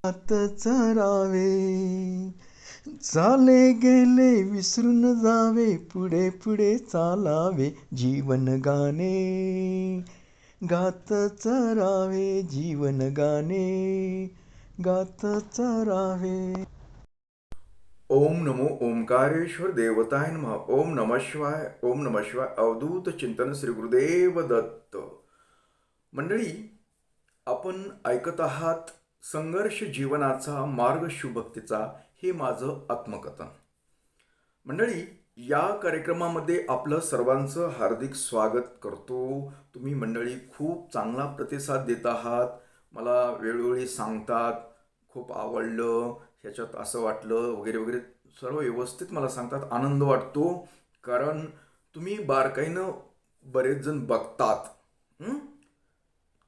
आत चरावे, चाले गेले विसरून जावे, पुढे पुढे चालावे, जीवन गाणे गात चरावे, जीवन गाणे गात चरावे. ओम नमो ओंकारेश्वर देवताय नमः. ओम नमः शिवाय. ओम नमः शिवाय. अवधूत चिंतन श्री गुरुदेव दत्त. मंडळी, आपण ऐकत आहात संघर्ष जीवनाचा मार्ग शिवभक्तीचा, हे माझं आत्मकथन. मंडळी, या कार्यक्रमामध्ये आपलं सर्वांचं हार्दिक स्वागत करतो. तुम्ही मंडळी खूप चांगला प्रतिसाद देत आहात. मला वेळोवेळी सांगतात खूप आवडलं, ह्याच्यात असं वाटलं वगैरे वगैरे, सर्व व्यवस्थित मला सांगतात. आनंद वाटतो, कारण तुम्ही बारकाईनं बरेच जण बघतात.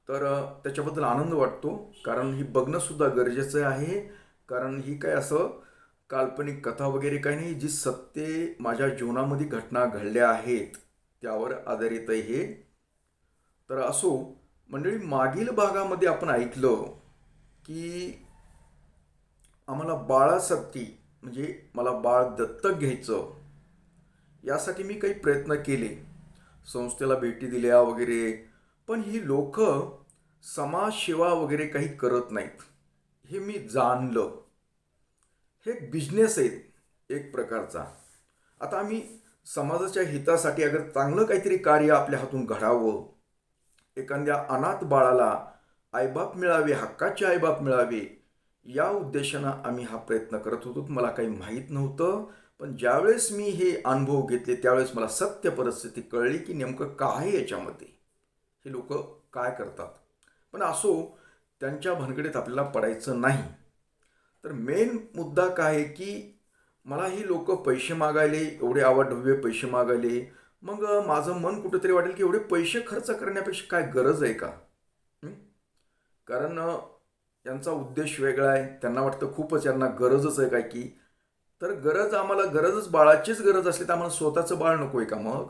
तर त्याच्याबद्दल आनंद वाटतो, कारण ही बघणंसुद्धा गरजेचं आहे. कारण ही काय असं काल्पनिक कथा वगैरे काही नाही, जी सत्य माझ्या जीवनामध्ये घटना घडल्या आहेत त्यावर आधारित आहे हे. तर असो मंडळी, मागील भागामध्ये आपण ऐकलं की आम्हाला बाळासाठी, म्हणजे मला बाळ दत्तक घ्यायचं, यासाठी मी काही प्रयत्न केले, संस्थेला भेटी दिल्या वगैरे. पण ही लोक समाजसेवा वगैरे काही करत नाहीत, हे मी जाणलं. हे बिझनेस आहे एक प्रकारचा. आता आम्ही समाजाच्या हितासाठी अगर चांगलं काहीतरी कार्य आपल्या हातून घडावं, एखाद्या अनाथ बाळाला आईबाप मिळावे, हक्काचे आईबाप मिळावे, या उद्देशानं आम्ही हा प्रयत्न करत होतो. मला काही माहीत नव्हतं, पण ज्यावेळेस मी हे अनुभव घेतले त्यावेळेस मला सत्य परिस्थिती कळली की नेमकं काय आहे याच्यामध्ये, हे लोक काय करतात. पण असो, त्यांच्या भानगडीत आपल्याला पडायचं नाही. तर मेन मुद्दा काय आहे की मला ही लोक पैसे मागायले, एवढे आवाढव्य पैसे मागायले. मग माझं मन कुठेतरी वाटेल की एवढे पैसे खर्च करण्यापेक्षा काय गरज आहे का? कारण यांचा उद्देश वेगळा आहे. त्यांना वाटतं खूपच यांना गरजच आहे काय की. तर आम्हाला गरजच, बाळाचीच गरज असली तर आम्हाला स्वतःचं बाळ नको आहे का मग?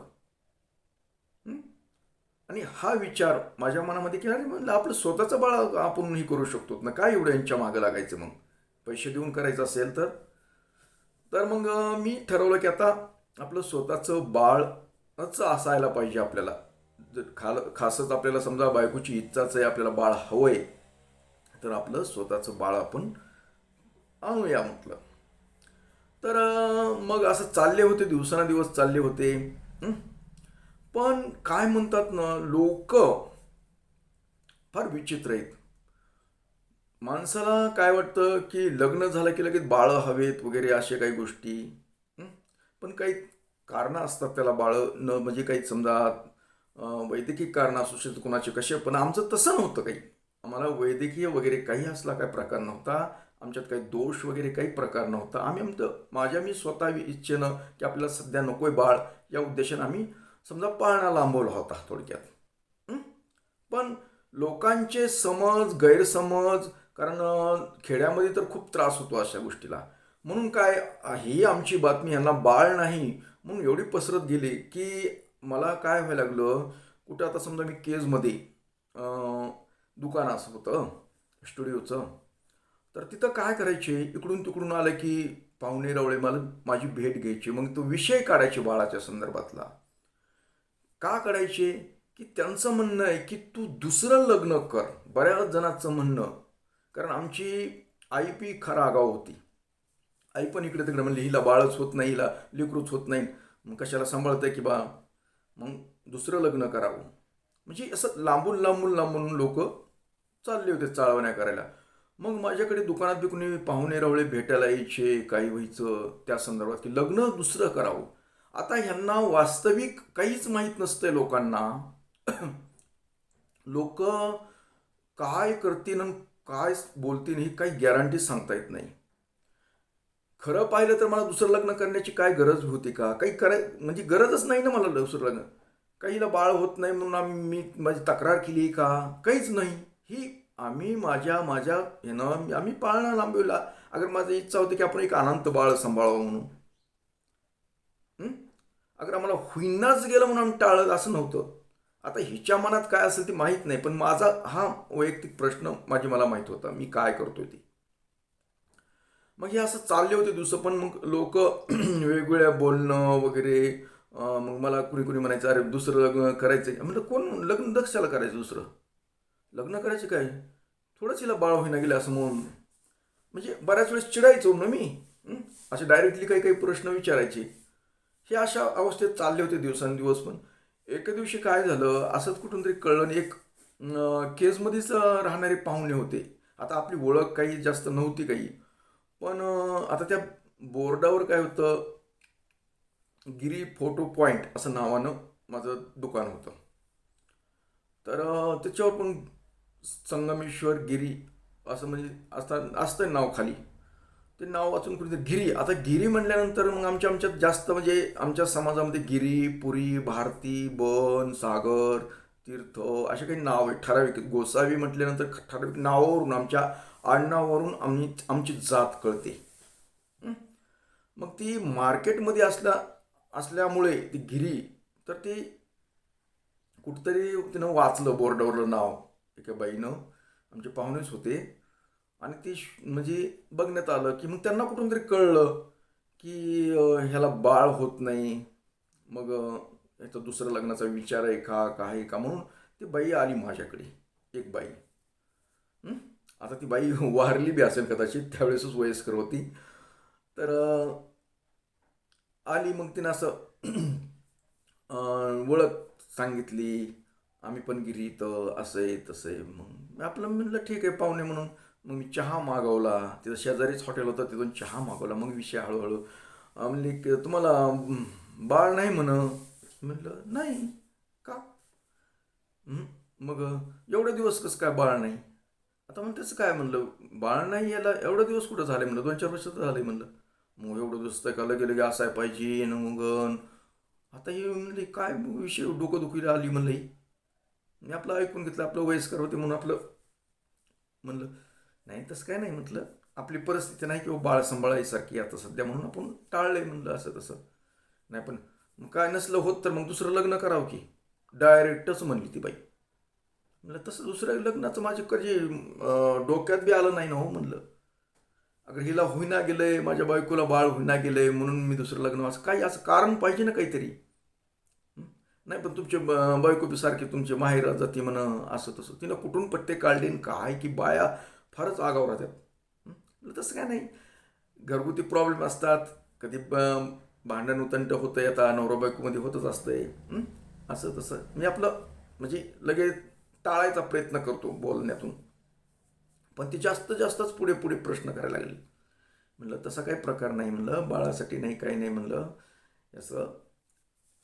आणि हा विचार माझ्या मनामध्ये की अरे म्हणलं आपलं स्वतःचं बाळ आपणही करू शकतो ना, काय एवढं यांच्या मागं लागायचं? मग पैसे देऊन करायचं असेल तर तर मग मी ठरवलं की आता आपलं स्वतःचं बाळच असायला पाहिजे आपल्याला. जर खासच आपल्याला समजा बायकोची इच्छाच आहे, आपल्याला बाळ हवं आहे, तर आपलं स्वतःचं बाळ आपण आणूया म्हटलं. तर मग असं चालले होते, दिवसानुदिवस चालले होते. पण काय म्हणतात ना, लोक फार विचित्र आहेत. माणसाला काय वाटतं की लग्न झालं की लगेच बाळं हवेत वगैरे, अशा काही गोष्टी. पण काही कारणं असतात त्याला बाळं न, म्हणजे काही समजा वैद्यकीय कारणं असू शकतात कुणाचे कसे. पण आमचं तसं नव्हतं काही. आम्हाला वैद्यकीय वगैरे काही असला काही प्रकार नव्हता. आमच्यात काही दोष वगैरे काही प्रकार नव्हता. आम्ही मी स्वतः इच्छेनं की आपल्याला सध्या नकोय बाळ, या उद्देशानं आम्ही समजा पाळणा लांबवला होता थोडक्यात. पण लोकांचे समज, गैरसमज, कारण खेड्यामध्ये तर खूप त्रास होतो अशा गोष्टीला. म्हणून काय, ही आमची बातमी यांना बाळ नाही म्हणून एवढी पसरत गेली की मला काय व्हायला लागलं, कुठं आता समजा मी केजमध्ये दुकान असं होतं स्टुडिओचं, तर तिथं काय करायचे, इकडून तिकडून आलं की पाहुणे रवळे मला माझी भेट घ्यायची. मग तो विषय काढायचे बाळाच्या संदर्भातला. का काढायचे की त्यांचं म्हणणं आहे की तू दुसरं लग्न कर. बऱ्याच जणांचं म्हणणं. कारण आमची आई पी खरा आगाऊ होती. आई पण इकडे तिकडे म्हणली हिला बाळच होत नाही, हिला लेकरूच होत नाही, मग कशाला सांभाळतंय की बा, मग दुसरं लग्न करावं. म्हणजे असं लांबून लांबून लांबून लोक चालले होते चाळवण्या करायला. मग माझ्याकडे दुकानात बी कोणी पाहुणे रवळे भेटायला यायचे, काही व्हायचं त्या संदर्भात की लग्न दुसरं करावं. आता ह्यांना वास्तविक काहीच माहीत नसतंय लोकांना. लोक काय करतील आणि काय बोलतील ही काही गॅरंटी सांगता येत नाही. खरं पाहिलं तर मला दुसरं लग्न करण्याची काय गरज होती का? काही म्हणजे गरजच नाही ना मला दुसरं लग्न. काहीला बाळ होत नाही म्हणून मी माझी तक्रार केली का? काहीच नाही. ही आम्ही माझ्या माझ्या ह्यानं आम्ही पाळणा लांबवला. अगर माझी इच्छा होती की आपण एक अनंत बाळ सांभाळावं म्हणून. अगर आम्हाला होईनाच गेलं म्हणून आम्ही टाळलं असं नव्हतं. आता हिच्या मनात काय असेल ते माहीत नाही, पण माझा हा वैयक्तिक प्रश्न मला माहीत होता मी काय करतोय ते. मग हे असं चालले होते दिवस, पण मग लोक वेगवेगळ्या बोलणं वगैरे. मग मला कुणी कुणी म्हणायचं, अरे दुसरं लग्न करायचं. म्हणलं कोण लग्न कशाला करायचं दुसरं? लग्न करायचे काय, थोडंच हिला बाळ होईना गेलं असं म्हणून. म्हणजे बऱ्याच वेळेस चिडायचो ना मी. असे डायरेक्टली काही काही प्रश्न विचारायचे. हे अशा अवस्थेत चालले होते दिवसांदिवस. पण एके दिवशी काय झालं, असंच कुठून तरी कळलं आणि एक केजमध्येच राहणारे पाहुणे होते. आता आपली ओळख काही जास्त नव्हती काही. पण आता त्या बोर्डावर काय होतं, गिरी फोटो पॉईंट असं नावानं माझं दुकान होतं. तर त्याच्यावर पण संगमेश्वर गिरी असं म्हणजे असतं नाव खाली. ते नाव वाचून कुठेतरी गिरी. आता गिरी म्हटल्यानंतर मग आमच्यात जास्त म्हणजे आमच्या समाजामध्ये गिरी, पुरी, भारती, बन, सागर, तीर्थ असे काही नाव आहेत ठराविक. गोसावी म्हटल्यानंतर ठराविक नावावरून, आमच्या आडनावावरून आमची जात कळते. हं? मग ती मार्केटमध्ये असल्यामुळे ती गिरी, तर ती कुठंतरी तिनं वाचलं बोर्डावरलं नाव एका बाईनं. आमचे पाहुणेच होते. आणि ती म्हणजे बघण्यात आलं की मग त्यांना कुठून तरी कळलं की ह्याला बाळ होत नाही. मग ह्याचा दुसऱ्या लग्नाचा विचार आहे का, काय आहे का म्हणून ती बाई आली माझ्याकडे. एक बाई. हं? आता ती बाई वारली बी असेल कदाचित, त्यावेळेसच वयस्कर होती. तर आली. मग तिनं असं ओळख सांगितली. आम्ही पण गिरी तर असं आहे तसं आहे. मग आपलं म्हणलं ठीक आहे पाहुणे म्हणून. मग मी चहा मागवला. तिथं शेजारीच हॉटेल होतं, तिथून चहा मागवला. मग विषय हळूहळू म्हणली की तुम्हाला बाळ नाही म्हणलं नाही का. मग एवढे दिवस कसं काय बाळ नाही. आता म्हणलं तसं काय, म्हणलं बाळ नाही याला एवढे दिवस कुठं झाले, म्हणलं 2-4 वर्ष तर झाले म्हणलं. मग एवढं दिवस तर का लगे असाय पाहिजे न मग. आता हे म्हणले काय विषय, डोकं दुखीला आली म्हणलं ही. मी आपलं ऐकून घेतलं, आपलं वयस्कर होते म्हणून आपलं म्हणलं नाही तसं काय नाही. म्हटलं आपली परिस्थिती नाही किंवा बाळ सांभाळायसारखी आता सध्या, म्हणून आपण टाळलंय म्हणलं असं तसं. नाही पण मग काय नसलं होत तर मग दुसरं लग्न करावं की, डायरेक्टच म्हणली ती बाई. म्हणलं तसं दुसऱ्या लग्नाचं माझे कधी डोक्यात बी आलं नाही ना हो म्हणलं. अगर हिला होईना गेलंय, माझ्या बायकोला बाळ होईना गेलंय म्हणून मी दुसरं लग्न, असं काही असं कारण पाहिजे ना काहीतरी. नाही पण तुमचे बायको बी सारखी तुमचे माहेर जाती म्हणा असं तसं. तिनं कुठून पट्टे काढले काय की बाया फारच आगाव राहतात. तसं काय नाही, घरगुती प्रॉब्लेम असतात, कधी भांडण उतंट होतं, आता नवरा बायकोमध्ये होतच असतंय. असं तसं मी आपलं म्हणजे लगेच टाळायचा प्रयत्न करतो बोलण्यातून. पण ती जास्तच पुढे पुढे प्रश्न करायला लागली. म्हणलं तसा काही प्रकार नाही म्हणलं, बाळासाठी नाही काही नाही म्हणलं. असं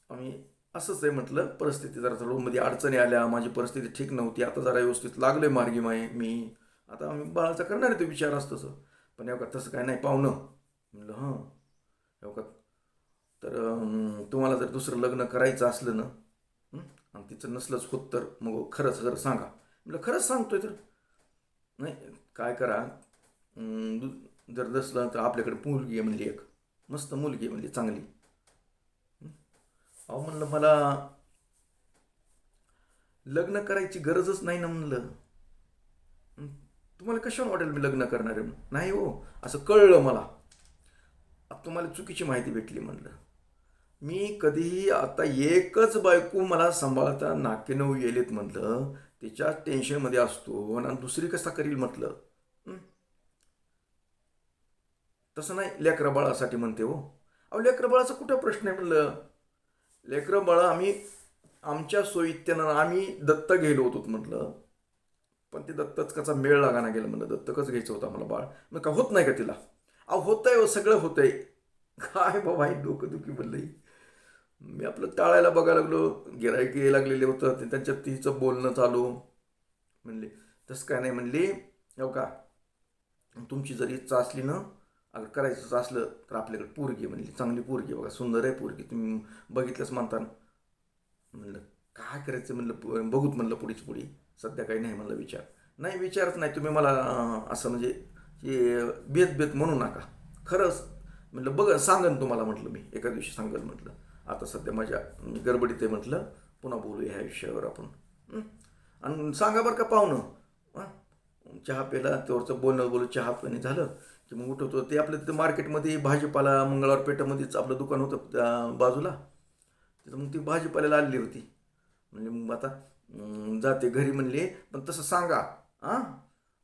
आम्ही असंच आहे म्हटलं, परिस्थिती जरा रूममध्ये अडचणी आल्या, माझी परिस्थिती ठीक नव्हती, आता जरा व्यवस्थित लागले मार्गी मी. आता आम्ही बाळाचा करणार आहे ते विचार असतं तसं. पण एवढं तसं काय नाही पाहुणं. म्हणलं हां एवढं तर तुम्हाला जर दुसरं लग्न करायचं असलं ना आणि तिचं नसलंच होत तर मग खरंच जर सांगा. म्हणलं खरंच सांगतोय तर. नाही काय करा, जर नसलं तर आपल्याकडे मुलगी आहे म्हणली, एक मस्त मुलगी आहे म्हणली चांगली. अहो म्हणलं मला लग्न करायची गरजच नाही ना म्हणलं. तुम्हाला कशावर वाटेल मी लग्न करणार आहे. नाही हो असं कळलं मला, आता तुम्हाला चुकीची माहिती भेटली म्हणलं. मी कधीही आता एकच बायको मला सांभाळता नाकेनऊ येलेत म्हटलं, तिच्या टेन्शनमध्ये असतो आणि दुसरी कसा करील म्हटलं. तसं नाही लेकरं बाळासाठी म्हणते हो. अहो लेकरं बाळाचा कुठं प्रश्न आहे म्हणलं. लेकरं बाळा आम्ही आमच्या सोयीत्यानं आम्ही दत्त गेलो होतो म्हटलं. पण ते दत्तच मेळ लागाना गेलं म्हणलं, दत्तकच घ्यायचं होतं आम्हाला बाळ. मग का होत नाही का तिला. अहो होतंय हो, सगळं होतंय. काय बाबा ही डोकंदुखी म्हणलं. मी आपलं टाळायला बघायला लागलो, गिऱ्हाईक यायला लागलेले होतं, ते त्यांच्यात तिचं बोलणं चालू. म्हणले तसं काय नाही म्हणली, हो का तुमची जर इच्छा असली ना, अगर करायचंच असलं तर आपल्याकडे पोरगी म्हणली, चांगली पोरगी बघा, सुंदर आहे पोरगी, तुम्ही बघितलंच म्हणता ना. म्हणलं काय करायचं म्हणलं, बघूत म्हणलं पुढीच पुढी, सध्या काही नाही म्हणलं विचार. नाही विचारच नाही तुम्ही मला असं म्हणजे हे बेत म्हणू नका. खरंच म्हटलं बघ सांगन तुम्हाला म्हटलं, मी एका दिवशी सांगेल म्हटलं. आता सध्या माझ्या गडबडीत आहे म्हटलं, पुन्हा बोलू ह्या विषयावर आपण. आणि सांगा बरं का पाहुणं, चहा प्यायला, त्यावरचं बोलणं चहा पाणी झालं की मग उठवतो. ते आपलं तिथं मार्केटमध्ये भाजीपाला मंगळवार पेठामध्येच आपलं दुकान होतं त्या बाजूला. तिथं मग ती भाजीपाल्याला आलेली होती. म्हणजे मग आता जाते घरी म्हणले, पण तसं सांगा हां.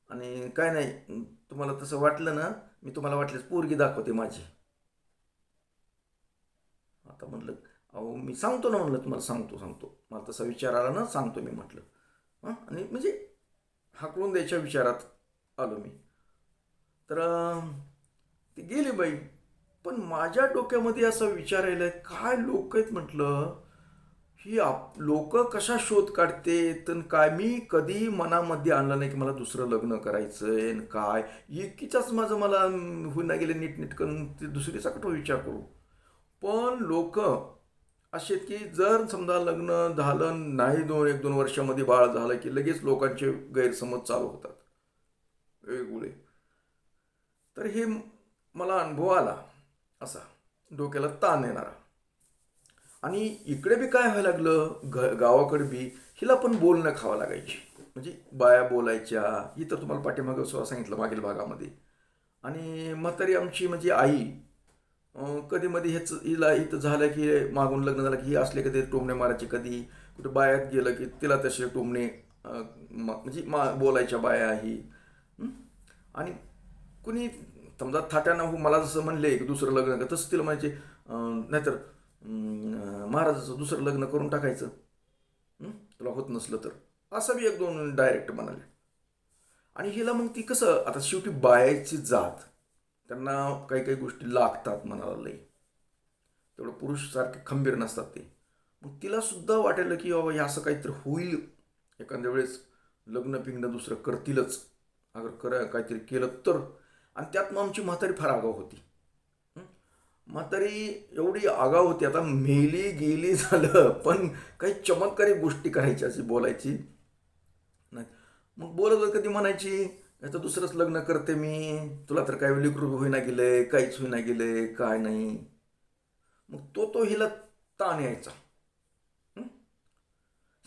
आणि काय नाही, तुम्हाला तसं वाटलं ना, मी तुम्हाला वाटल्यास पोरगी दाखवते माझी. आता म्हटलं, अहो मी सांगतो ना, म्हणलं तुम्हाला सांगतो मला तसा विचार आला ना, सांगतो मी म्हटलं. हां, आणि म्हणजे हाकलून द्यायच्या विचारात आलो मी. तर ती गेली बाई. पण माझ्या डोक्यामध्ये असा विचार यायला, काय लोक आहेत म्हटलं, ही लोक कशा शोध काढते. तर काय मी कधी मनामध्ये आणलं नाही की मला दुसरं लग्न करायचंय आणि काय एकीचाच माझं मला होईना गेले नीट करून ते दुसरीचा कुठं विचार करू. पण लोक असे आहेत की जर समजा लग्न झालं नाही, 1-2 वर्षामध्ये बाळ झालं की लगेच लोकांचे गैरसमज चालू होतात वेगवेगळे. तर हे मला अनुभव आला असा, डोक्याला ताण येणारा. आणि इकडे बी काय व्हायला लागलं, गावाकडे बी हिला पण बोलणं खावं लागायची. म्हणजे बाया बोलायच्या, ही तर तुम्हाला पाठीमागं सांगितलं मागील भागामध्ये. आणि म्हातारी आमची म्हणजे आई कधी मध्ये हेच हिला इथं झालं की मागून लग्न झालं की ही असले कधी टोमणे मारायचे, कधी कुठे बायात गेलं की तिला तसे टोमणे म्हणजे बोलायच्या बाया ही. हं? आणि कुणी समजा थाट्यानं मला जसं म्हणले की दुसरं लग्न कर, तसं तिला म्हणायचे नाहीतर महाराजाचं दुसरं लग्न करून टाकायचं तुला होत नसलं तर, असं बी 1-2 डायरेक्ट म्हणाले. आणि हिला मग ती कसं, आता शेवटी बायाची जात, त्यांना काही काही गोष्टी लागतात म्हणाला लई, तेवढं पुरुष सारखे खंबीर नसतात ते. मग तिला सुद्धा वाटायला की बाबा हे असं काहीतरी होईल एखाद्या वेळेस, लग्न पिंगणं दुसरं करतीलच अगर काहीतरी केलं तर. आणि त्यात मग आमची म्हातारी फार आगाऊ होती. म्हातारी एवढी आगाऊ होती, आता मेली गेली झालं पण काही चमत्कारी गोष्टी करायची, अशी बोलायची नाही. मग बोलत कधी म्हणायची आता दुसरंच लग्न करते मी, तुला तर काय लेकरू होईना गेलंय, काहीच होईना गेलंय, काय नाही. मग तो हिला ताण यायचा.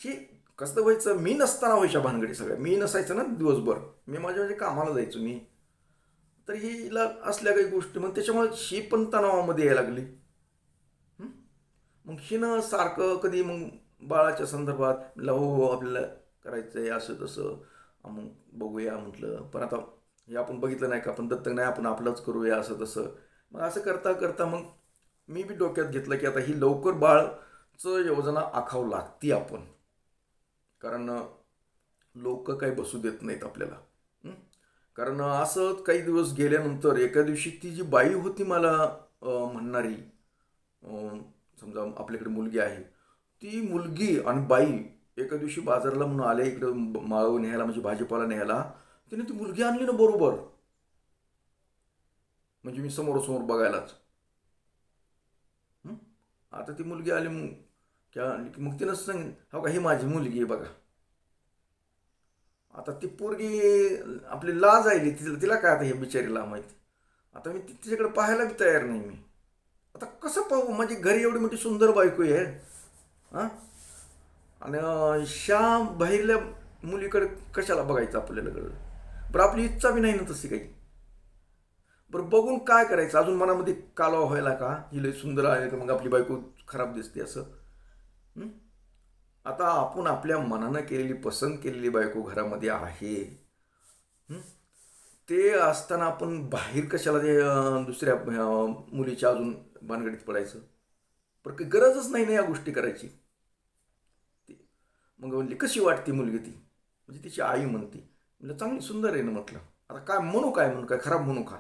ही कसं व्हायचं, मी नसताना व्हायच्या भानगडी सगळ्या, मी नसायचं ना दिवसभर, मी माझ्या म्हणजे कामाला जायचो मी. तर हिला असल्या काही गोष्टी, मग त्याच्यामुळे ही पण तणावामध्ये यायला लागली. मग हिनं सारखं कधी मग बाळाच्या संदर्भात म्हटलं हो आपल्याला करायचं आहे असं तसं, मग बघूया म्हटलं. पण आता हे आपण बघितलं नाही का, आपण दत्तक नाही, आपण आपलंच करूया असं तसं. मग असं करता करता मग मी बी डोक्यात घेतलं की आता ही लवकर बाळचं योजना आखावं लागती आपण, कारण लोक काही बसू देत नाहीत आपल्याला. कारण असं काही दिवस गेल्यानंतर एका दिवशी ती जी बाई होती मला म्हणणारी, समजा आपल्याकडे मुलगी आहे, ती मुलगी आणि बाई एका दिवशी बाजारला म्हणून आले इकडं माळव न्यायला, म्हणजे भाजीपाला न्यायला. तिने ती मुलगी आणली ना बरोबर, म्हणजे मी समोरासमोर बघायलाच. आता ती मुलगी आली मग तिनं सांग हो का ही माझी मुलगी आहे बघा. आता ती पोरगी आपली लाज आली, तिला काय आता हे बिचारीला माहिती. आता मी तिच्याकडे पाहायला बी तयार नाही मी. आता कसं पाहू, माझी घरी एवढी मोठी सुंदर बायको आहे हां, आणि श्याम बाहेरल्या मुलीकडे कशाला बघायचं आपल्याला कळलं. बरं आपली इच्छा बी नाही ना तशी काही. बरं बघून काय करायचं, अजून मनामध्ये कालवा व्हायला का, ही लई सुंदर आहे तर मग आपली बायको खराब दिसते असं. आता आपण आपल्या मनानं केलेली, पसंत केलेली बायको घरामध्ये आहे, ते असताना आपण बाहेर कशाला ते दुसऱ्या मुलीच्या अजून भानगडीत पडायचं. पण काही गरजच नाही ना या गोष्टी करायची. मग म्हणली कशी वाटते मुलगी ती, म्हणजे तिची आई म्हणते. म्हणजे चांगली सुंदर आहे ना म्हटलं. आता काय म्हणू, काय खराब म्हणू का.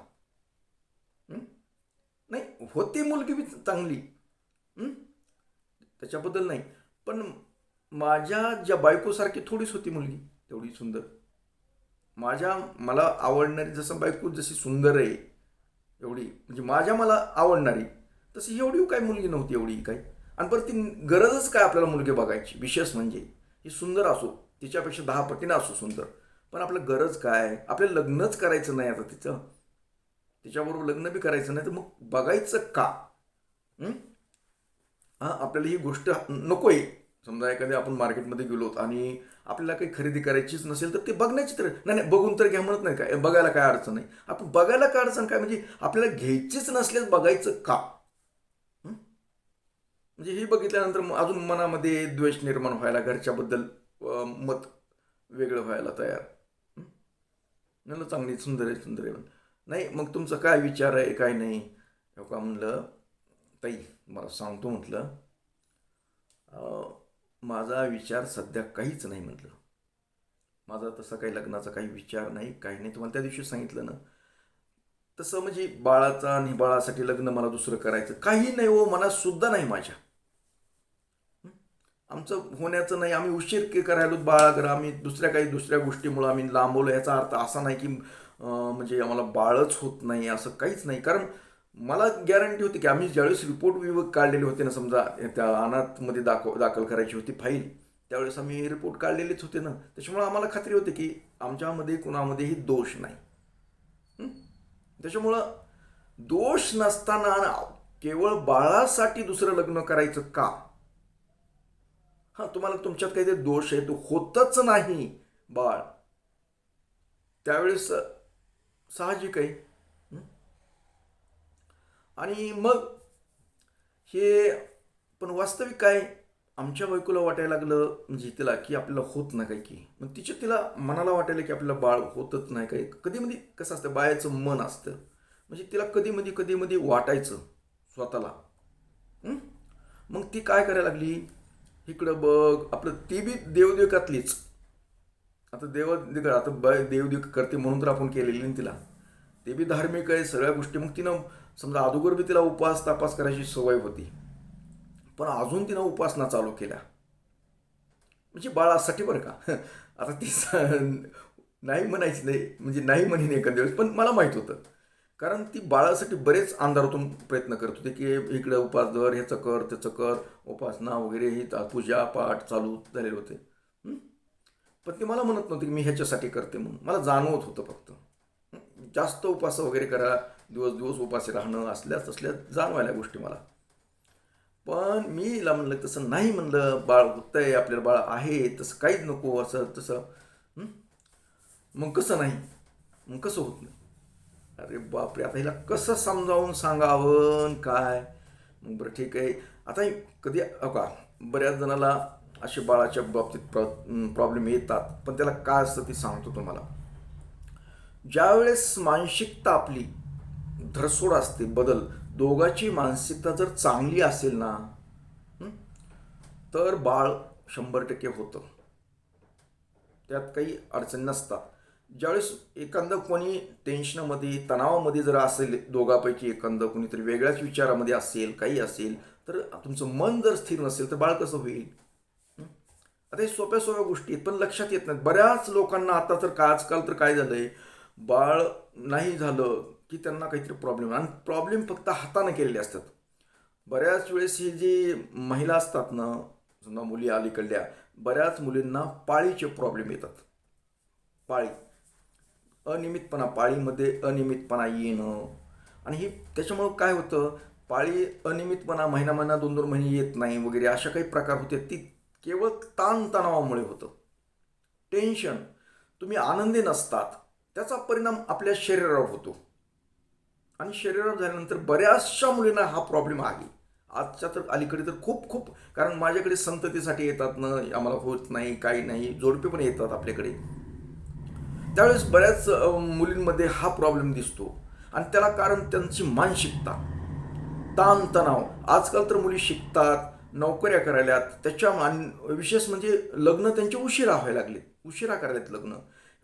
नाही होती मुलगी बी चांगली, त्याच्याबद्दल नाही, पण माझ्या ज्या बायकोसारखी थोडीच होती मुलगी तेवढी सुंदर. मला आवडणारी जसं बायको जशी सुंदर आहे एवढी, म्हणजे मला आवडणारी तशी एवढी काय मुलगी नव्हती एवढी काय. आणि परत ती गरजच काय आपल्याला मुलगी बघायची, विशेष म्हणजे ही सुंदर असो, तिच्यापेक्षा 10 पटीनं असो सुंदर, पण आपलं गरज काय, आपल्याला लग्नच करायचं नाही आता तिच्याबरोबर लग्न बी करायचं नाही, तर मग बघायचं का. हां आपल्याला ही गोष्ट नको आहे, समजा एखाद्या आपण मार्केटमध्ये गेलो आणि आपल्याला काही खरेदी करायचीच नसेल तर ते बघण्याची तर नाही नाही, बघून तर घ्या म्हणत नाही काय, बघायला काय अडचण नाही. आपण बघायला काय अडचण काय, म्हणजे आपल्याला घ्यायचीच नसल्यास बघायचं का? हं? म्हणजे हे बघितल्यानंतर अजून मनामध्ये द्वेष निर्माण व्हायला, घरच्याबद्दल मत वेगळं व्हायला तयार. हं? म्हणलं चांगली सुंदर आहे, सुंदर आहे. नाही मग तुमचा काय विचार आहे काय नाही, हो का म्हणलं. ताई मला सांगतो म्हटलं, माझा विचार सध्या काहीच नाही म्हटलं. माझा तसा काही लग्नाचा काही विचार नाही, काही नाही. तुम्हाला त्या दिवशी सांगितलं ना तसं, म्हणजे बाळाचा आणि बाळासाठी लग्न मला दुसरं करायचं काही नाही हो, मनात सुद्धा नाही माझ्या. आमचं होण्याचं नाही, आम्ही उशीर करायलो बाळाकडं, आम्ही दुसऱ्या गोष्टीमुळे आम्ही लांबवलो. याचा अर्थ असा नाही की म्हणजे आम्हाला बाळच होत नाही, असं काहीच नाही. कारण मला गॅरंटी होती की आम्ही ज्यावेळेस रिपोर्ट काढलेले होते ना, समजा त्या अनाथमध्ये दाखल करायची होती फाईल, त्यावेळेस आम्ही रिपोर्ट काढलेलेच होते ना, त्याच्यामुळे आम्हाला खात्री होती की आमच्यामध्ये कुणामध्येही दोष नाही. हं? त्याच्यामुळं दोष नसताना केवळ बाळासाठी दुसरं लग्न करायचं का? हां, तुम्हाला तुमच्यात काहीतरी दोष आहे, तो होतच नाही बाळ, त्यावेळेस साहजिक आहे. हं? आणि मग हे, पण वास्तविक काय, आमच्या बायकोला वाटायला लागलं म्हणजे तिला की आपल्याला होत नाही काय की, मग तिला मनाला वाटायला की आपल्याला बाळ होतच नाही काय. कधी मध्ये कसं असतं, बायाचं मन असतं, म्हणजे तिला कधी मध्ये वाटायचं स्वतःला. हं? मग ती काय करायला लागली, इकडं बघ आपलं, ती बी देवदेवकातलीच. आता देवदेव करते म्हणून तर आपण केलेली नाही तिला, ते बी धार्मिक आहे सगळ्या गोष्टी. मग तिनं समजा अगोदर बी तिला उपास तापास करायची सवय होती, पण अजून तिनं उपासना चालू केल्या, म्हणजे बाळासाठी बरं का. आता ती नाही म्हणायची नाही, म्हणजे नाही म्हणेन एखाद्या वेळेस, पण मला माहीत होतं. कारण ती बाळासाठी बरेच अंधारातून प्रयत्न करत होते की इकडं उपास धर, ह्याचं कर त्याचं कर, उपासना वगैरे ही पूजा पाठ चालू झालेले होते. हं? पण ती मला म्हणत नव्हती की मी ह्याच्यासाठी करते म्हणून, मला जाणवत होतं फक्त. हं? जास्त उपास वगैरे करा, दिवस दिवस उपाशी राहणं, असल्याच तसल्या जाणवायला गोष्टी मला. पण मी हिला म्हणलं तसं नाही, म्हणलं बाळ होतंय आपल्याला, बाळ आहे, तसं काहीच नको असं तसं. हं? मग कसं नाही, मग कसं होत नाही. अरे बापरे, आता हिला कसं समजावून सांगावं काय. मग बरं ठीक आहे, आता कधी का बऱ्याच जणाला असे बाळाच्या बाबतीत प्रॉब्लेम येतात, पण त्याला काय असतं ते सांगतो तुम्हाला. ज्यावेळेस मानसिकता आपली धरसोड असते, बदल, दोघांची मानसिकता जर चांगली असेल ना, हं, तर बाळ 100% होतं, त्यात काही अडचणी नसतात. ज्यावेळेस एखादं कोणी टेन्शनमध्ये तणावामध्ये जर असेल, दोघांपैकी एखादं कोणीतरी वेगळ्याच विचारामध्ये असेल, काही असेल, तर तुमचं मन जर स्थिर नसेल तर बाळ कसं होईल. हं? आता हे सोप्या सोप्या गोष्टी आहेत पण लक्षात येत नाहीत बऱ्याच लोकांना. आता तर का आजकाल तर काय झालंय, बाळ नाही झालं की त्यांना काहीतरी प्रॉब्लेम, आणि प्रॉब्लेम फक्त हाताने केलेले असतात. बऱ्याच वेळेस ही जी महिला असतात ना, समजा मुली अलीकडल्या, बऱ्याच मुलींना पाळीचे प्रॉब्लेम येतात. पाळी, अनियमितपणा, पाळीमध्ये अनियमितपणा येणं, आणि ही त्याच्यामुळं काय होतं, पाळी अनियमितपणा महिना महिना 2-2 महिने येत नाही वगैरे अशा काही प्रकार होते, ती केवळ ताणतणावामुळे होतं. टेन्शन, तुम्ही आनंदी नसतात, त्याचा परिणाम आपल्या शरीरावर होतो, आणि शरीरावर झाल्यानंतर बऱ्याचशा मुलींना हा प्रॉब्लेम आहे आजच्या तर अलीकडे तर खूप खूप. कारण माझ्याकडे संततीसाठी येतात ना, आम्हाला होत नाही काही नाही, जोडपे पण येतात आपल्याकडे, त्यावेळेस बऱ्याच मुलींमध्ये हा प्रॉब्लेम दिसतो. आणि त्याला कारण त्यांची मानसिकता, ताणतणाव. आजकाल तर मुली शिकतात, नोकऱ्या करायल्यात, त्याच्या विशेष म्हणजे लग्न त्यांचे उशिरा व्हायला लागले, उशिरा करायलेत लग्न.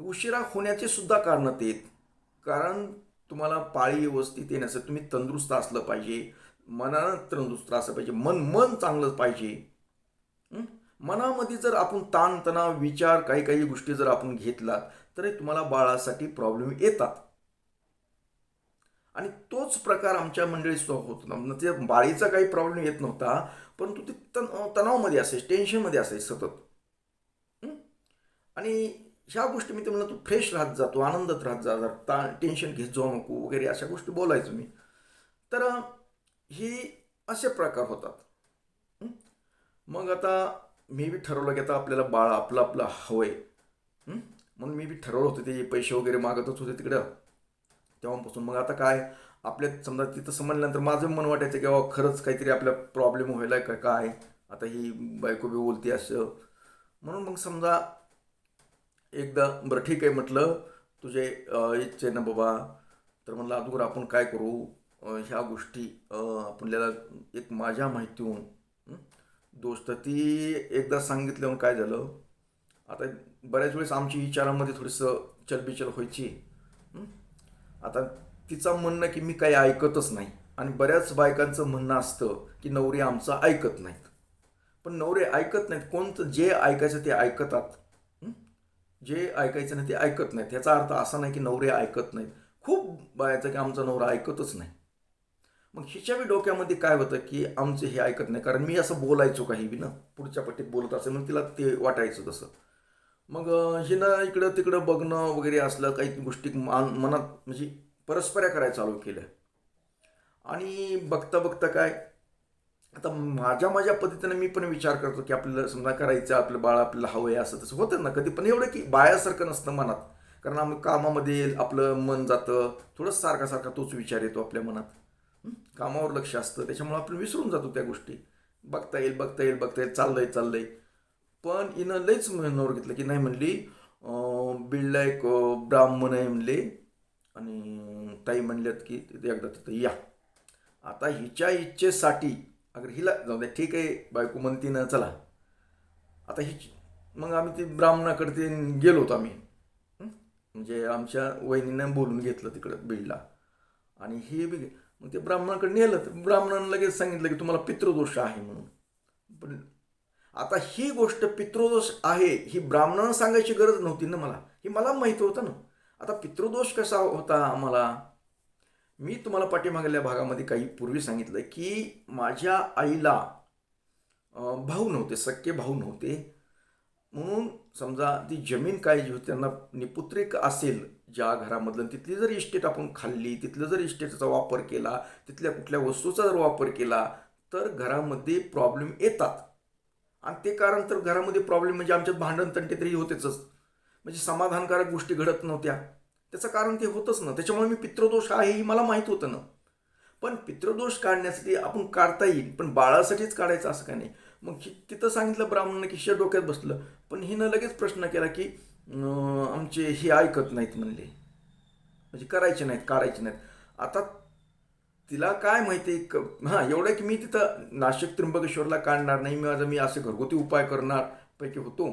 उशिरा होण्याचे सुद्धा कारणं ते आहेत. कारण तुम्हाला पाळी व्यवस्थित येण्यासाठी तुम्ही तंदुरुस्त असलं पाहिजे, मनानं तंदुरुस्त असलं पाहिजे, मन चांगलं पाहिजे. हं? मनामध्ये जर आपण ताणतणाव विचार काही काही गोष्टी जर आपण घेतलात तरी तुम्हाला बाळासाठी प्रॉब्लेम येतात. आणि तोच प्रकार आमच्या मंडळीत होत होता. म्हणजे बाळीचा काही प्रॉब्लेम येत नव्हता, परंतु ते तणावामध्ये असायचे, टेन्शनमध्ये असायचे सतत. हं? आणि ह्या गोष्टी मी तुम्हाला, तू फ्रेश राहत जा, तू आनंदात राहत जा, टेन्शन घेत जाऊ नको वगैरे अशा गोष्टी बोलायचो मी. तर ही असे प्रकार होतात. हं? मग आता मी बी ठरवलं की आता आपल्याला बाळ आपलं आपलं हवं आहे. म्हणून मी बी ठरवलं होतं, ते पैसे वगैरे मागतच होते तिकडं तेव्हापासून. मग आता काय, आपल्या समजा तिथं समजल्यानंतर माझं मन वाटायचं की बाबा खरंच काहीतरी आपल्या प्रॉब्लेम व्हायला का काय, आता ही बायको बी बोलते असं. म्हणून मग समजा एकदा बरं ठीक आहे म्हटलं, तुझे इच्छे ना बाबा, तर म्हणलं अगोदर आपण काय करू, ह्या गोष्टी आपल्याला एक माझ्या माहितीहून दोस्त ती एकदा सांगितल्यावर काय झालं, आता बऱ्याच वेळेस आमची विचारांमध्ये थोडंसं चलबिचल व्हायची. हं? आता तिचं म्हणणं की मी काही ऐकतच नाही, आणि बऱ्याच बायकांचं म्हणणं असतं की नवरे आमचं ऐकत नाहीत. पण नवरे ऐकत नाहीत कोणतं, जे ऐकायचं ते ऐकतात. हं? जे ऐकायचं नाही ते ऐकत नाहीत. याचा अर्थ असा नाही की नवरे ऐकत नाहीत. खूप बायाचं की आमचा नवरा ऐकतच नाही. मग हिच्या बी डोक्यामध्ये काय होतं की आमचे हे ऐकत नाही, कारण मी असं बोलायचो काही बी ना, पुढच्या पट्टीत बोलत असेल मग तिला ते वाटायचं तसं. मग हिनं इकडं तिकडं बघणं वगैरे असलं काही गोष्टी मनात म्हणजे परस्पऱ्या करायला चालू केल्या. आणि बघता बघता काय, आता माझ्या पद्धतीने मी पण विचार करतो की आपल्याला समजा करायचं, आपलं बाळ आपल्याला हवं आहे, असं तसं होतं ना कधी. पण एवढं की बायासारखं नसतं मनात, कारण आम्ही कामामध्ये आपलं मन जातं, थोडंच सारखा सारखा तोच विचार येतो आपल्या मनात. कामावर लक्ष असतं, त्याच्यामुळे आपण विसरून जातो त्या गोष्टी. बघता येईल बघता येईल बघता येईल, चाललंय चाललंय. पण हिनं लयच मनावर घेतलं की नाही, म्हणली बीडला एक ब्राह्मण आहे म्हणले, आणि ताई म्हणल्यात की तिथे एकदा तिथं या. आता हिच्या इच्छेसाठी अगर हिला जाऊ द्या, ठीक आहे बायको म्हणती ना चला, आता ही मग आम्ही ती ब्राह्मणाकडे ते गेलो होतो आम्ही. म्हणजे आमच्या वहिनीनं बोलून घेतलं तिकडं बीडला, आणि हे बी मग ते ब्राह्मणाकडे नेलं, तर ब्राह्मणानं लगेच सांगितलं की तुम्हाला पितृदोष आहे म्हणून. पण आता ही गोष्ट पितृदोष आहे ही ब्राह्मणानं सांगायची गरज नव्हती ना मला, ही मला माहिती होतं ना. आता पितृदोष कसा होता आम्हाला, मी तुम्हाला पाठीमागल्या भागामध्ये काही पूर्वी सांगितलं की माझ्या आईला भाऊ नव्हते, सख्खे भाऊ नव्हते. म्हणून समजा ती जमीन काय जी होती त्यांना निपुत्रिक असेल ज्या घरामधलं, तिथली जर इस्टेट आपण खाल्ली, तिथलं जर इस्टेटचा वापर केला, तिथल्या कुठल्या वस्तूचा जर वापर केला, तर घरामध्ये प्रॉब्लेम येतात. आणि ते कारण तर घरामध्ये प्रॉब्लेम म्हणजे आमच्यात भांडण तंटे तरी होतेच, म्हणजे समाधानकारक गोष्टी घडत नव्हत्या. त्याचं कारण ते होतंच ना. त्याच्यामुळे मी पितृदोष आहे ही मला माहीत होतं ना. पण पितृदोष काढण्यासाठी आपण काढता येईल, पण बाळासाठीच काढायचं असं काय नाही. मग तिथं सांगितलं ब्राह्मणानं की हिच्या डोक्यात बसलं. पण हिनं लगेच प्रश्न केला की आमचे हे ऐकत नाहीत म्हणले, म्हणजे करायचे नाहीत, काढायचे नाहीत. आता तिला काय माहिती, हां एवढं की मी तिथं नाशिक त्र्यंबकेश्वरला काढणार नाही, मी असे घरगुती उपाय करणार पैकी होतो.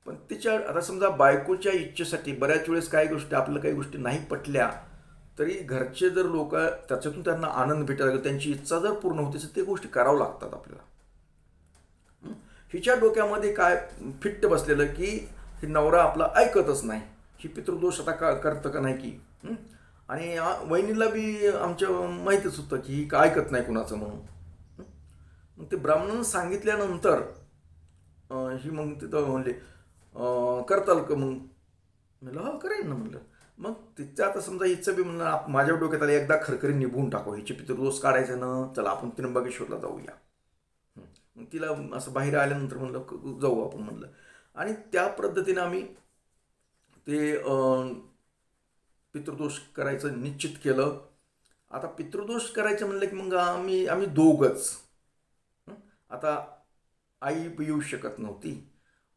पण तिच्या आता समजा बायकोच्या इच्छेसाठी बऱ्याच वेळेस काही गोष्टी आपल्याला काही गोष्टी नाही पटल्या, तरी घरचे जर लोक त्याच्यातून त्यांना आनंद भेटायला, त्यांची इच्छा जर पूर्ण होते तर ते गोष्टी करावं लागतात आपल्याला. हिच्या डोक्यामध्ये काय फिट्ट बसलेलं की ही नवरा आपला ऐकतच नाही, ही पितृदोष आता का करतं का नाही की. आणि वहिनीला बी आमच्या माहीतच होतं की ही का ऐकत नाही कुणाचं म्हणून. मग ते ब्राह्मणानं सांगितल्यानंतर ही मग तिथं म्हणले करताल का मग. म्हणलं हो करेन ना म्हणलं. मग तिचं आता समजा हिचं बी म्हणलं माझ्या डोक्यात आलं एकदा खरखरी निभवून टाकू, हिचे पितृदोष काढायचं ना, चला आपण त्र्यंबकेश्वरला जाऊया. मग तिला असं बाहेर आल्यानंतर म्हणलं जाऊ आपण म्हणलं, आणि त्या पद्धतीने आम्ही ते पितृदोष करायचं निश्चित केलं. आता पितृदोष करायचं म्हणलं की मग आम्ही दोघंच. आता आई येऊ शकत नव्हती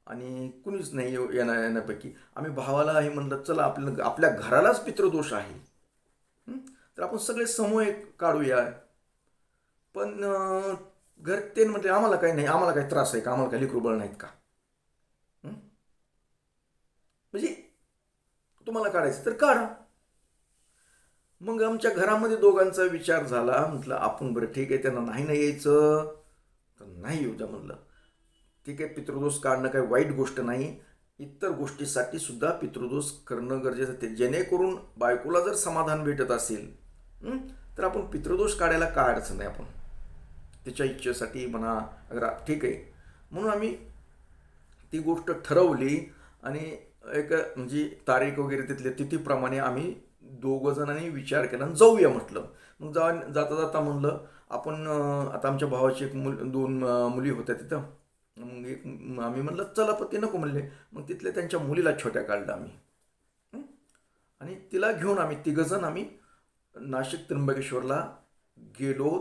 आणि कुणीच नाही येण्यापैकी आम्ही भावाला हे म्हणलं चला आपल्या घरालाच पितृदोष आहे, तर आपण सगळे समूह काढूया. पण घर ते म्हटले आम्हाला काही नाही, आम्हाला काही त्रास आहे का, आम्हाला काही लेकरूबळ नाहीत का, म्हणजे तुम्हाला काढायचं तर काढा. मग आमच्या घरामध्ये दोघांचा विचार झाला, म्हटलं आपण बरं ठीक आहे त्यांना नाही यायचं तर नाही येऊ द्या म्हणलं. ठीक आहे, पितृदोष काढणं काही वाईट गोष्ट नाही, इतर गोष्टीसाठी सुद्धा पितृदोष करणं गरजेचं आहे. जेणेकरून बायकोला जर समाधान भेटत असेल तर आपण पितृदोष काढायला काय अडचण नाही, आपण तिच्या इच्छेसाठी म्हणा अगर ठीक आहे. म्हणून आम्ही ती गोष्ट ठरवली आणि एक म्हणजे तारीख वगैरे तिथल्या तिथीप्रमाणे आम्ही दोघं जणांनी विचार केला आणि जाऊया म्हटलं. मग जाता जाता म्हणलं आपण आता आमच्या भावाची एक दोन मुली होत्या तिथं, आम्ही म्हणलं चला, पण ते नको म्हणले. मग तिथल्या त्यांच्या मुलीला छोट्या काढलं आम्ही. हं? आणि तिला घेऊन आम्ही तिघंजण आम्ही नाशिक त्र्यंबकेश्वरला गेलो.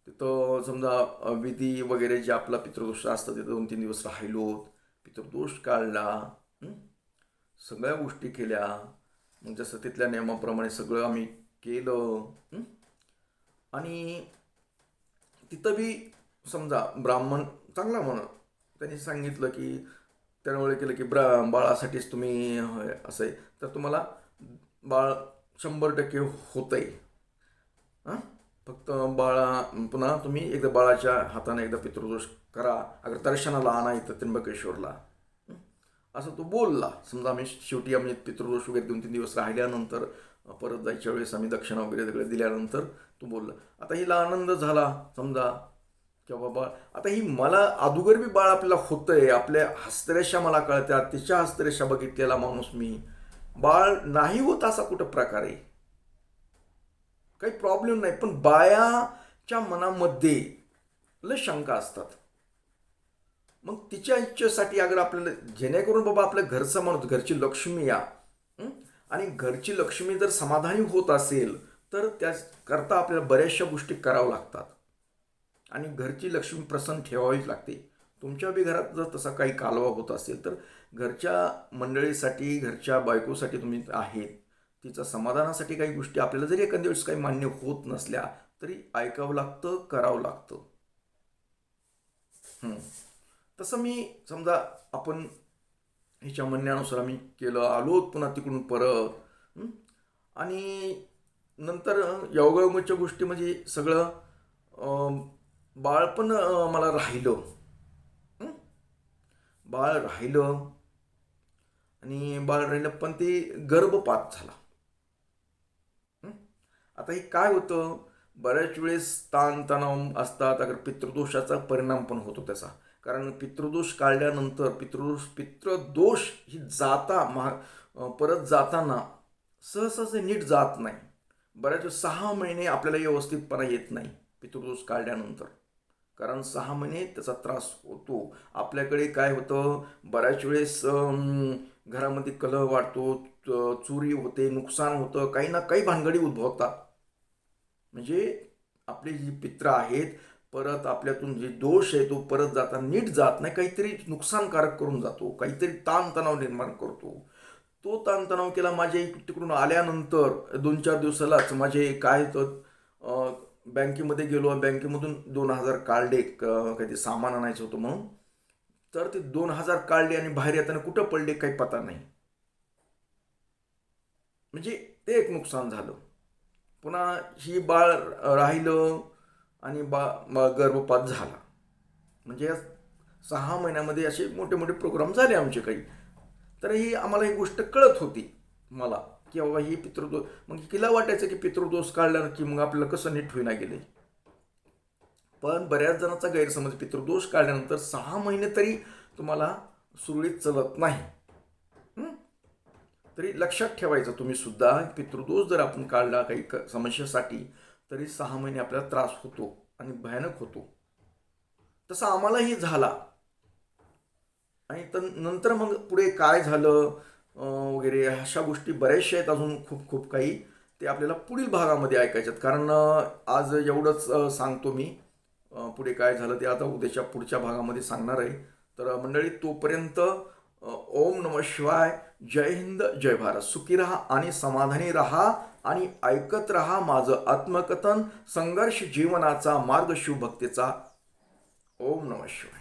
तिथं समजा विधी वगैरे जे आपला पितृदोष असतं तिथं 2-3 दिवस राहिलो. पितृदोष काढला. हं? सगळ्या गोष्टी केल्या. मग जसं तिथल्या नियमाप्रमाणे सगळं आम्ही केलं. हं? आणि तिथं बी समजा ब्राह्मण चांगला म्हणत त्यांनी सांगितलं की त्यामुळे केलं की बाळासाठीच तुम्ही असं आहे तर तुम्हाला बाळ 100% होतंय. हां, फक्त बाळा पुन्हा तुम्ही एकदा बाळाच्या हाताने एकदा पितृदोष करा, अगर दर्शनाला आणा इथं त्र्यंबकेश्वरला. असं तो बोलला. समजा आम्ही शेवटी आम्ही पितृदोष वगैरे 2-3 दिवस राहिल्यानंतर परत जायच्या वेळेस आम्ही दक्षिणा वगैरे सगळं दिल्यानंतर तो बोलला. आता हिला आनंद झाला समजा की बाबा आता ही मला अगोदर बी बाळ आपल्याला होतंय, आपल्या हस्तरेषा मला कळत्यात, तिच्या हस्तरेषा बघितलेला माणूस मी. बाळ नाही होत असा कुठं प्रकार आहे, काही प्रॉब्लेम नाही. पण बायाच्या मनामध्ये लय शंका असतात. मग तिच्या इच्छेसाठी अगर आपल्याला जेणेकरून बाबा आपल्या घरचा माणूस, घरची लक्ष्मी या आणि घरची लक्ष्मी जर समाधानी होत असेल तर त्याकरता आपल्याला बऱ्याचशा गोष्टी कराव्या लागतात आणि घरची लक्ष्मी प्रसन्न ठेवावीच लागते. तुमच्या बी घरात जर तसा काही कालवा होत असेल तर घरच्या मंडळीसाठी, घरच्या बायकोसाठी तुम्ही आहेत, तिच्या समाधानासाठी काही गोष्टी आपल्याला जरी एखाद्या वेळेस काही मान्य होत नसल्या तरी ऐकावं लागतं, करावं लागतं. तसं मी समजा आपण हिच्या म्हणण्यानुसार आम्ही केलं, आलो पुन्हा तिकडून परत. आणि नंतर योगायोगाच्या गोष्टी म्हणजे सगळं बाळ पण मला राहिलं. बाळ राहिलं आणि बाळ राहिलं पण ते गर्भपात झाला. आता हे काय होतं, बऱ्याच वेळेस ताणतणाव असतात, अगर पितृदोषाचा परिणाम पण होतो त्याचा. कारण पितृदोष काढल्यानंतर पितृदोष ही परत जाताना सहसा नीट जात नाही. बऱ्याच वेळेस 6 महिने आपल्याला व्यवस्थितपणा येत नाही पितृदोष काढल्यानंतर, कारण 6 महिने त्याचा त्रास होतो. आपल्याकडे काय होतं, बऱ्याच वेळेस घरामध्ये कलह वाढतो, चोरी होते, नुकसान होतं, काही ना काही भानगडी उद्भवतात. म्हणजे आपले जे पित्र आहेत परत आपल्यातून जे दोष आहे तो परत जाताना नीट जात नाही, काहीतरी नुकसानकारक करून जातो, काहीतरी ताणतणाव निर्माण करतो. तो ताणतणाव केला माझ्या तिकडून आल्यानंतर 2-4 दिवसालाच माझे काय तर बँकेमध्ये गेलो, बँकेमधून 2,000 काढले, काही सामान आणायचं होतं म्हणून. तर ते 2,000 काढले आणि बाहेर येताना कुठं पडले काही पता नाही. म्हणजे ते एक नुकसान झालं. पुन्हा ही बाळ राहिलं आणि गर्भपात झाला. म्हणजे 6 महिन्यामध्ये असे मोठे मोठे प्रोग्राम झाले आमचे काही. तर ही आम्हाला ही गोष्ट कळत होती मला की बाबा ही पितृदोष. मग तिला वाटायचं की पितृदोष काढला की मग आपल्याला कसं नीट होईना गेले. पण बऱ्याच जणांचा गैरसमज, पितृदोष काढल्यानंतर 6 महिने तरी तुम्हाला सुरळीत चलत नाही. तरी लक्षात ठेवायचं तुम्ही सुद्धा, पितृदोष जर आपण काढला काही समस्येसाठी तरी 6 महिने आपल्याला त्रास होतो आणि भयानक होतो. तसं आम्हालाही झाला. आणि नंतर मग पुढे काय झालं वगैरे अशा गोष्टी बऱ्याचशा आहेत, अजून खूप खूप काही. ते आपल्याला पुढील भागामध्ये ऐकायच्यात. कारण आज एवढंच सांगतो मी. पुढे काय झालं ते आता उद्याच्या पुढच्या भागामध्ये सांगणार आहे. तर मंडळी तोपर्यंत ओम नमः शिवाय. जय हिंद, जय भारत. सुखी राहा आणि समाधानी राहा आणि ऐकत राहा माझं आत्मकथन, संघर्ष जीवनाचा मार्ग शिवभक्तीचा. ओम नमः शिवाय.